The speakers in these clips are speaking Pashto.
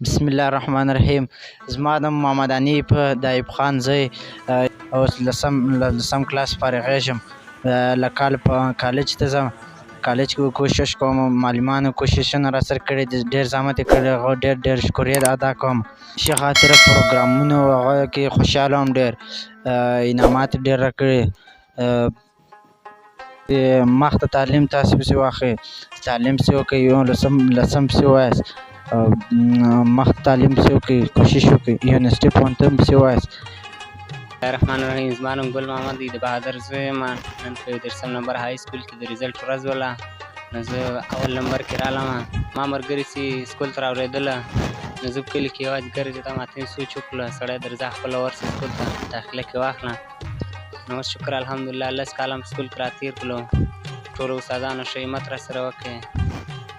بسم الله الرحمن الرحیم. زما نوم محمد حنیف د ایوب خان زوی اوس لسم کلاس فارغېږم. له کاله په کالج ته ځم. کالج کې کوشش کوم، معلمانو کوششونه راسره کړي دي، ډېر زحمت یې کړی، هغه ډېر شکریه ادا کوم. ښه خاطره پروګرامونو هغه کې خوشحاله وم ډېر، انعامات یې ډېر راکړي. مخته تعلیم تاسې پسې واخلئ، تعلیم پسې وکړئ، لسم پسې ووایاست، مخته تعلیم پسې وکړئ، کوشش وکړئ، یونیورسټي پوهنتون پسې ووایاست. بسم الله الرحمن الرحیم. زما نوم ګل محمد دی، د بهادر زوی یم. نن په 13 نمبر های سکول کې د رزلټ ورځ وله، نو زه اول نمبر کې رالم. ما ملګري چې سکول ته راورېدله، نو زه په کلي کې یوازې ګرځېدم. ما ته سوچ وکړه سړی درځه خپله ورسه سکول ته داخله کې واخله. نو اوس شکر الحمدلله 10 کاله م سکول کې راتېر کړلو. ټولو استادانو ښه همت راسره وکړې،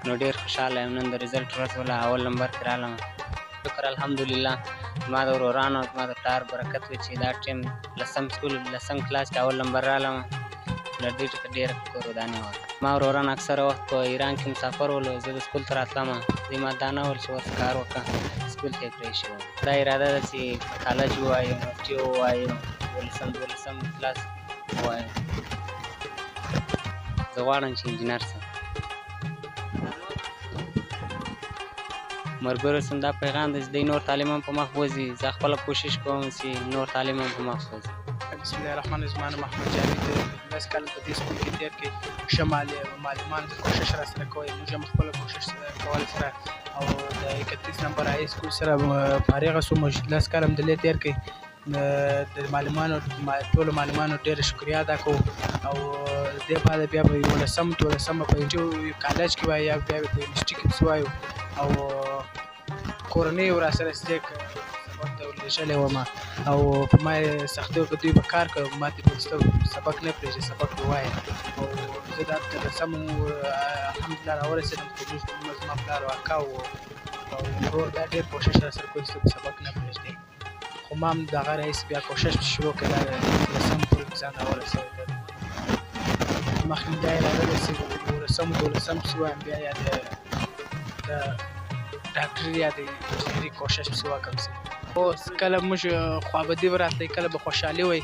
نو ډېر خوشحاله یم. نن د رزلټ ورځ وله، اول نمبر کې رالم. شکر الحمدلله. زما د ورورانو زما د پلار برکت وي چې دا ټیم لسم کلاس کې اول نمبر رالم. له دې څخه ډېره قرباني وه. ما وروران اکثره وخت په ایران کې مسافر ولو، زه د سکول ته راتلم. دوی ما دا نه ویل چې ورته کار وکړه، سکول ته یې پرېښی وم. دا اراده ده چې کالج ووایو، یونیورسټي ووایو، 12 کلاس ووایو. زه غواړم چې انجینر شم. ملګرو سم دا پیغام دی چې دوی نور تعلیم هم په مخ بوځي. زه خپله کوشش کوم چې نور تعلیم هم په مخ بوځي. بسم الله الرحمن الرحیم. زما نوم احمد جاوید دی. 10 کاله په دې سکول کې تېر کړي. ښه معلمان کوشش راسره کوي، موږ هم خپله کوشش کول سره او د 31 نمبر های سکول سره فارغه شو. موږ 10 کاله هم دلې تېر کړي. د ټولو معلمانو ډېره شکریه ادا کوو. او دې بعد بیا به 12 په کالج کې وایو، یا بیا په یونیورسټي کې پسې وایو. او کورنۍ یې راسره سبق ته ورلېږلی وم، او په ما یې سختۍ وکړه. دوی به کار کوي، ما ته سبق نه پرېږدي، سبق به وایه. او زه دا لسم الحمدلله راورسېدم. خو زما پلار او اکا او ورور دا ډېر کوشش راسره کوي چې سبق نه پرېږدي. خو ما هم د هغه رئیس بیا کوشش شروع کړه، دا لسم پورې مې ځان راورسوی. مخکې دا اراده ده چې 12 پسې وایم، بیا یا د ډاکټري یا د انجینري کوشش پسې وکړم. اوس کله موږ خوابدي به راتلی، کله به خوشحالي وی،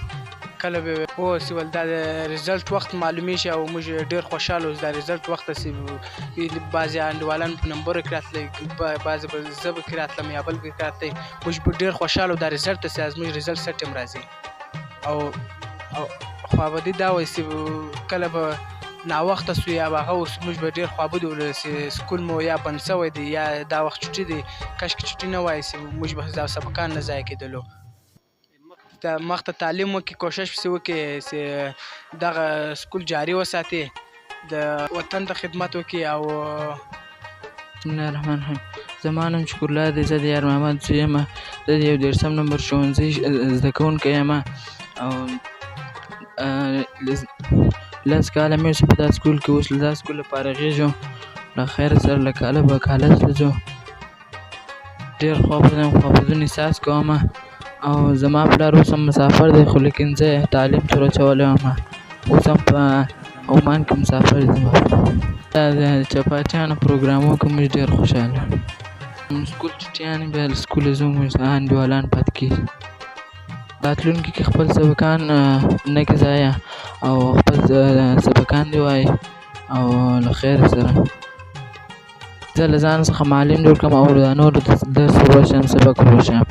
کله به اوس ول دا د رزلټ وخت معلومیږي او موږ ډېر خوشحاله اوس. دا رزلټ وخت چې بعضې انډیوالان په نمبرو کې راتلی، بعضې به زه به کې راتلم یا بل به کې راتلی، موږ به ډېر خوشحاله وو. دا رزلټ ته چې زموږ رزلټ څه ټایم راځي. او خوابدي دا وایي چې کله به ناوخته سو یا به هغه اوس موږ به ډېر خوابدي ولو چې سکول مو یا بند شوی دی یا دا وخت چټي دی. کاشکې چټي نه وای چې موږ به دا سبقان نه ضایع کېدلو. مخته تعلیم وکړي، کوشش پسې وکړي چې دغه سکول جاري وساتي، د وطن ته خدمت وکړي. او بسم الله الرحمن الرحیم. زما نوم شکر الله دی. زه د یار محمد زوی یم. زه د 13 نمبر ښوونځي زده کوونکی یم. او 10 کاله مې شو په دا سکول کې. اوس له دا سکوله فارغېږم، له خیره سره له کاله به کالج ته ځو. ډېر خوابدون احساس کوم. او زما پلار اوس هم مسافر دی، خو لیکن زه تعلیم ته راچولی وم. اوس هم په عمان کې مسافر یم. دا د چپاټیانو پروګرامونو کې موږ ډېر خوشحاله یو. سکول چټیان بیا له سکوله ځو، موږ انډیوالان پاتې کېږي. راتلونکي کې خپل سبقان نه کې ضایع، او خپل سبقان دې وایي او له خیر سره. زه له ځان څخه معلم جوړ کړم او د نورو درس وروښیم، سبق وروښیم.